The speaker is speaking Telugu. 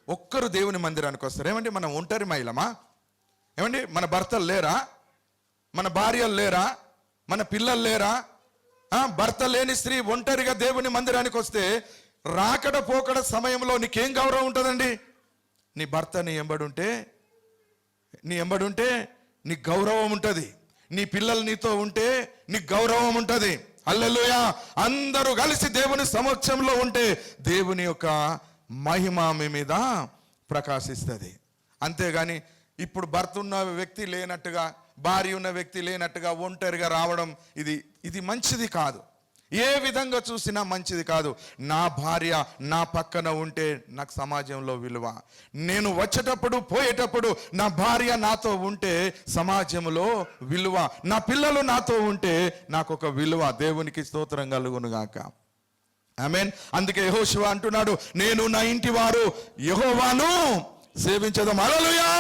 ఒక్కరు దేవుని మందిరానికి వస్తారు. ఏమండి మనం ఒంటరి మహిళమా? ఏమండి మన భర్తలు లేరా? మన భార్యలు లేరా? మన పిల్లలు లేరా? భర్త లేని స్త్రీ ఒంటరిగా దేవుని మందిరానికి వస్తే రాకడ పోకడ సమయంలో నీకేం గౌరవం ఉంటుందండి? నీ భర్త నీ ఎంబడుంటే నీకు గౌరవం ఉంటుంది. నీ పిల్లలు నీతో ఉంటే నీకు గౌరవం ఉంటుంది. హల్లెలూయా. అందరూ కలిసి దేవుని సమక్షంలో ఉంటే దేవుని యొక్క మహిమ మీ మీద ప్రకాశిస్తుంది. అంతేగాని ఇప్పుడు భర్త ఉన్న వ్యక్తి లేనట్టుగా, భార్య ఉన్న వ్యక్తి లేనట్టుగా ఒంటరిగా రావడం ఇది మంచిది కాదు. ఏ విధంగా చూసినా మంచిది కాదు. నా భార్య నా పక్కన ఉంటే నాకు సమాజంలో విలువ. నేను వచ్చేటప్పుడు పోయేటప్పుడు నా భార్య నాతో ఉంటే సమాజంలో విలువ. నా పిల్లలు నాతో ఉంటే నాకు ఒక విలువ. దేవునికి స్తోత్రం కలుగును గాక. ఆమేన్. అందుకే యెహోషువ అంటున్నాడు, నేను నా ఇంటి వారు యెహోవాను సేవించదం. హల్లెలూయా.